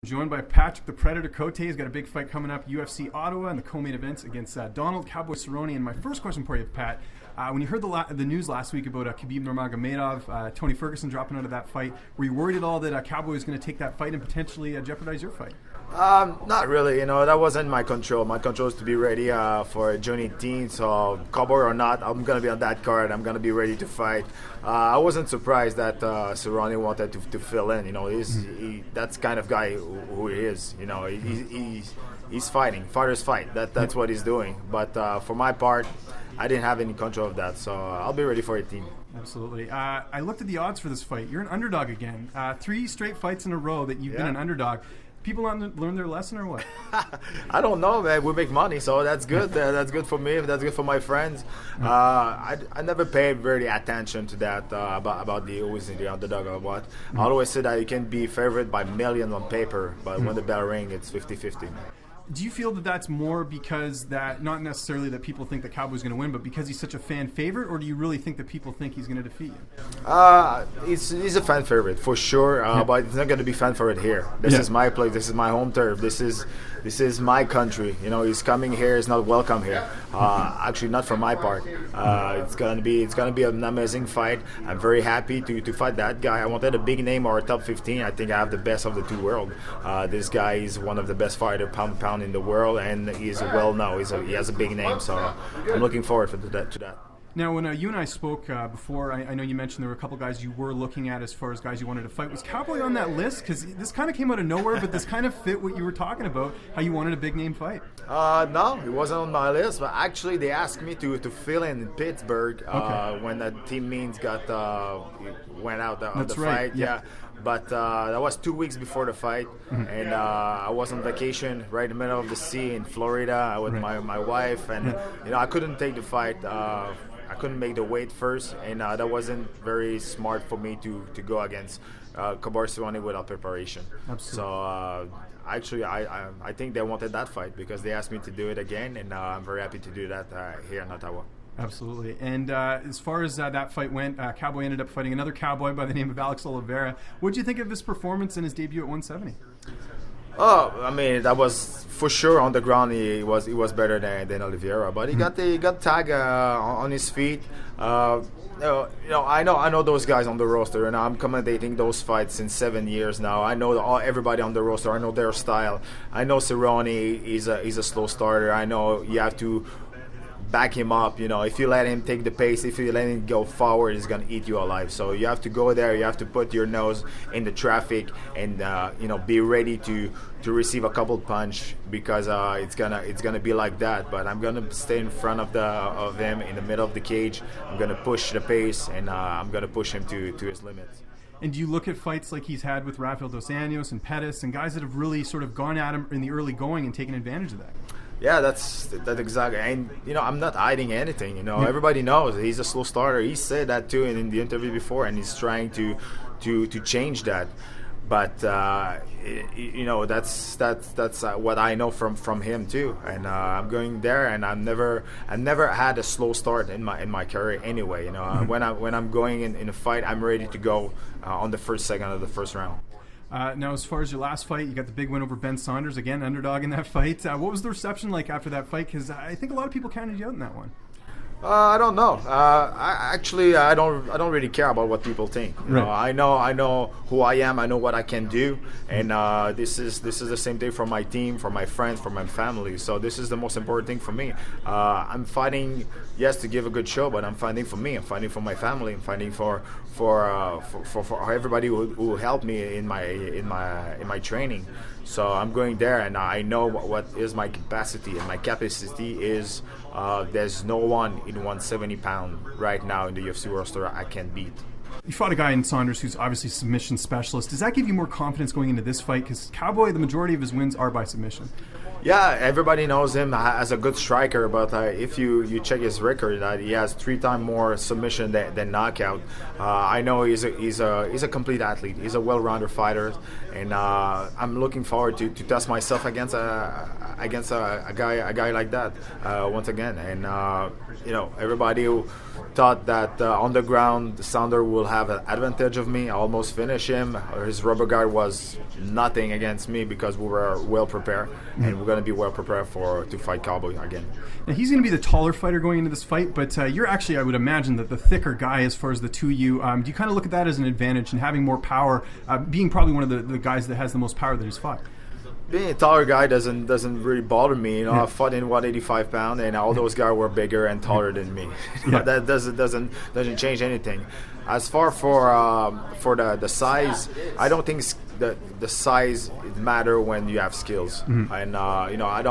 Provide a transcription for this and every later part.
Joined by Patrick the Predator Cote. He's got a big fight coming up, UFC Ottawa, and the co-main events against Donald Cowboy Cerrone. And my first question for you, Pat, when you heard the news last week about Khabib Nurmagomedov, Tony Ferguson dropping out of that fight, were you worried at all that Cowboy was going to take that fight and potentially jeopardize your fight? Not really. That wasn't my control. My control is to be ready for June 18th. So Cowboy or not, I'm gonna be on that card. I'm gonna be ready to fight. I wasn't surprised that Cerrone wanted to fill in. That's kind of guy who he is. He's fighting. Fighters fight. That's what he's doing. But for my part, I didn't have any control of that. So I'll be ready for 18. Absolutely. I looked at the odds for this fight. You're an underdog again. 3 straight fights in a row that you've been an underdog. People learn their lesson or what? I don't know, man. We make money, so that's good. That's good for me. That's good for my friends. I never paid really attention to that about the always the underdog or what. I always said that you can be favored by millions on paper, but when the bell rings, it's 50-50. Do you feel that that's more because that, not necessarily that people think that Cowboy's going to win, but because he's such a fan favorite, or do you really think that people think he's going to defeat you? He's a fan favorite for sure, but it's not going to be fan favorite here. This is my place. This is my home turf. This is my country. He's coming here. He's not welcome here. Actually, not for my part. It's gonna be an amazing fight. I'm very happy to fight that guy. I wanted a big name or a top 15. I think I have the best of the two worlds. This guy is one of the best fighters pound in the world, and he's well known. He has a big name, so I'm looking forward to that. Now, when you and I spoke before, I know you mentioned there were a couple guys you were looking at as far as guys you wanted to fight. Was Cowboy on that list? Because this kind of came out of nowhere, but this kind of fit what you were talking about, how you wanted a big-name fight. No, he wasn't on my list, but actually they asked me to fill in Pittsburgh when the team means went out of the fight. Yeah. But that was 2 weeks before the fight, and I was on vacation right in the middle of the sea in Florida with my wife, and I couldn't take the fight. I couldn't make the weight first, and that wasn't very smart for me to go against Cowboy Cerrone without preparation. Absolutely. So actually, I think they wanted that fight because they asked me to do it again, and I'm very happy to do that here in Ottawa. Absolutely. And as far as that fight went, Cowboy ended up fighting another Cowboy by the name of Alex Oliveira. What did you think of his performance in his debut at 170? Oh, I mean, that was for sure on the ground. He was better than Oliveira, but he got tag on his feet. I know those guys on the roster, and I'm commentating those fights since 7 years now. I know everybody on the roster. I know their style. I know Cerrone is a slow starter. I know you have to back him up. If you let him take the pace, if you let him go forward, he's gonna eat you alive. So you have to go there. You have to put your nose in the traffic and be ready to receive a couple punch because it's gonna be like that. But I'm gonna stay in front of him in the middle of the cage. I'm gonna push the pace and I'm gonna push him to his limits. And do you look at fights like he's had with Rafael Dos Anjos and Pettis and guys that have really sort of gone at him in the early going and taken advantage of that? Yeah, that's exactly. And I'm not hiding anything. Everybody knows he's a slow starter. He said that too in the interview before, and he's trying to change that. But that's what I know from him too. And I'm going there, and I've never had a slow start in my career anyway. When I'm going in a fight, I'm ready to go on the first second of the first round. Now, as far as your last fight, you got the big win over Ben Saunders, again, underdog in that fight. What was the reception like after that fight? Because I think a lot of people counted you out in that one. I don't know. I don't really care about what people think. I know who I am. I know what I can do, and this is the same thing for my team, for my friends, for my family. So this is the most important thing for me. I'm fighting, yes, to give a good show, but I'm fighting for me. I'm fighting for my family. I'm fighting for everybody who helped me in my training. So I'm going there, and I know what is my capacity, and my capacity is there's no one in 170 pound right now in the UFC roster I can beat. You fought a guy in Saunders who's obviously submission specialist. Does that give you more confidence going into this fight? Because Cowboy, the majority of his wins are by submission. Yeah, everybody knows him as a good striker, but if you check his record, he has 3 times more submission than knockout. I know he's a complete athlete. He's a well-rounded fighter, and I'm looking forward to test myself against a guy like that once again. And everybody who thought that on the ground Sander will have an advantage of me, I almost finished him. His rubber guard was nothing against me because we were well prepared, and we're going to be well prepared to fight Cowboy again. Now, he's going to be the taller fighter going into this fight, but you're actually, I would imagine, that the thicker guy as far as the two of you. Do you kind of look at that as an advantage and having more power, being probably one of the guys that has the most power that he's fought? Being a taller guy doesn't really bother me. I fought in 185 pound, and all those guys were bigger and taller than me. That doesn't change anything. As far for the size, I don't think the size matter when you have skills. And I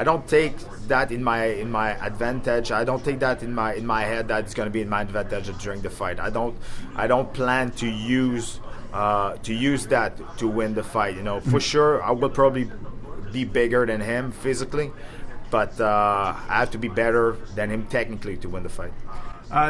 don't take that in my advantage. I don't take that in my head that it's going to be in my advantage during the fight. I don't plan to use that to win the fight. For sure, I will probably be bigger than him physically, but I have to be better than him technically to win the fight.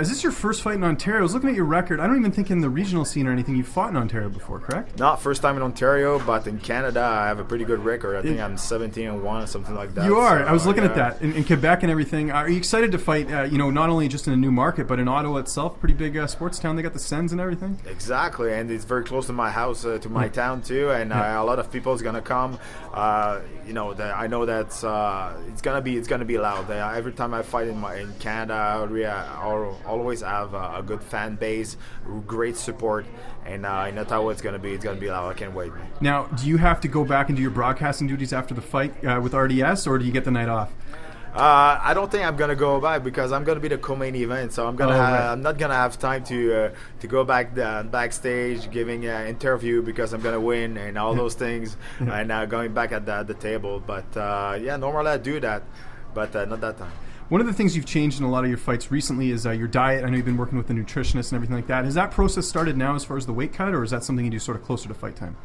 Is this your first fight in Ontario? I was looking at your record. I don't even think in the regional scene or anything you've fought in Ontario before, correct? Not first time in Ontario, but in Canada I have a pretty good record. I think I'm 17-1 or something like that. You are. I was looking at that in Quebec and everything. Are you excited to fight? Not only just in a new market, but in Ottawa itself, pretty big sports town. They got the Sens and everything. Exactly, and it's very close to my house, to my town too, and a lot of people is gonna come. I know that it's gonna be loud. Every time I fight in Canada, I always have a good fan base, great support, and in Ottawa it's gonna be loud. I can't wait. Now, do you have to go back and do your broadcasting duties after the fight with RDS, or do you get the night off? I don't think I'm gonna go back because I'm gonna be the co-main event, so I'm not gonna have time to go backstage giving an interview because I'm gonna win and all those things, and going back at the table. But normally I do that, but not that time. One of the things you've changed in a lot of your fights recently is your diet. I know you've been working with a nutritionist and everything like that. Has that process started now as far as the weight cut, or is that something you do sort of closer to fight time?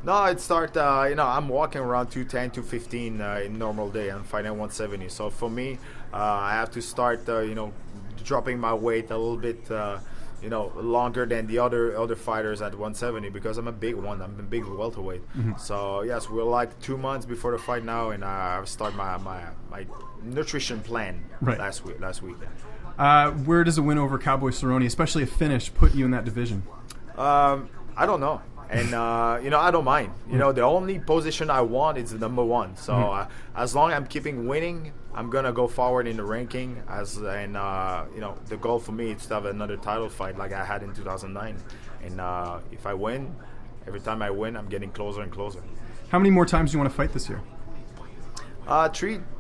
No, it started, I'm walking around 210, 215 in normal day. I'm fighting 170. So for me, I have to start, dropping my weight a little bit, longer than the other fighters at 170 because I'm a big one. I'm a big welterweight. So yes, we're like 2 months before the fight now, and I start my nutrition plan last week. Where does a win over Cowboy Cerrone, especially a finish, put you in that division? I don't know. And I don't mind. The only position I want is the number one. So as long as I'm keeping winning, I'm gonna go forward in the ranking. The goal for me is to have another title fight like I had in 2009. And if I win, every time I win, I'm getting closer and closer. How many more times do you want to fight this year?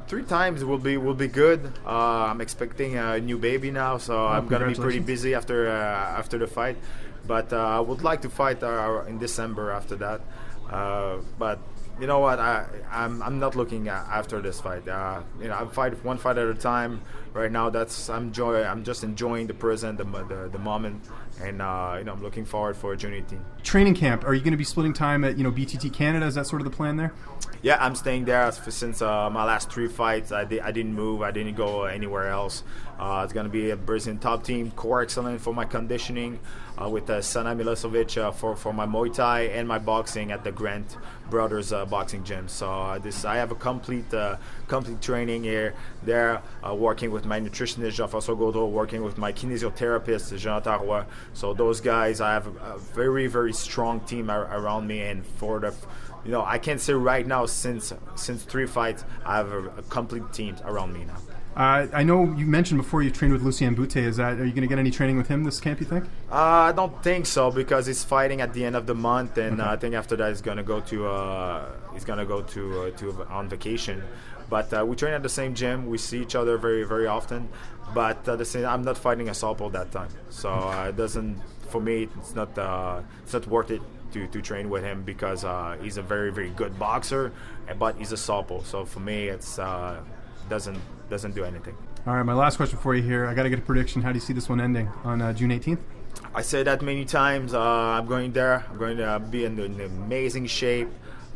Three times will be good. I'm expecting a new baby now, so I'm gonna be pretty busy after the fight. But I would like to fight in December after that. But you know what? I'm not looking after this fight. I fight one fight at a time. Right now, I'm just enjoying the present, the moment, and I'm looking forward for June 18th. Training camp. Are you going to be splitting time at BTT Canada? Is that sort of the plan there? Yeah, I'm staying there since my last 3 fights. I didn't move. I didn't go anywhere else. It's going to be a Brazilian top team, core excellent for my conditioning, with Sana Milosevic for my Muay Thai and my boxing at the Grant Brothers boxing gym. So I have a complete training here. There, working with my nutritionist Jean-François Gaudreau, working with my kinesiotherapist Jonathan Roy. So those guys, I have a very, very strong team around me, and for the I can't say right now since 3 fights I have a complete team around me now. I know you mentioned before you trained with Lucien Boutte. Are you going to get any training with him this camp, you think? I don't think so because he's fighting at the end of the month, and I think after that he's going to go to on vacation. But we train at the same gym. We see each other very, very often. But I'm not fighting a southpaw that time, so it doesn't. For me, it's not worth it to train with him because he's a very, very good boxer, but he's a southpaw. So for me, it's doesn't do anything. All right, my last question for you here. I got to get a prediction. How do you see this one ending on June 18th? I say that many times. I'm going there. I'm going to be in amazing shape.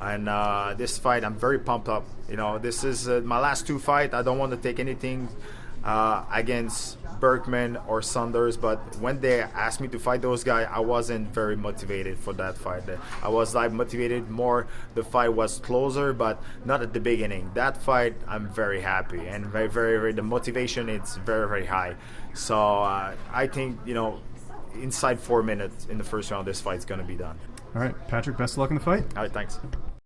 And this fight, I'm very pumped up. You know, this is my last 2 fights. I don't want to take anything against Berkman or Saunders, but when they asked me to fight those guys, I wasn't very motivated for that fight. I was like motivated more. The fight was closer, but not at the beginning. That fight, I'm very happy, and very, very, very, the motivation is very, very high. So I think, you know, inside 4 minutes in the first round, this fight's going to be done. All right, Patrick, best of luck in the fight. All right, thanks.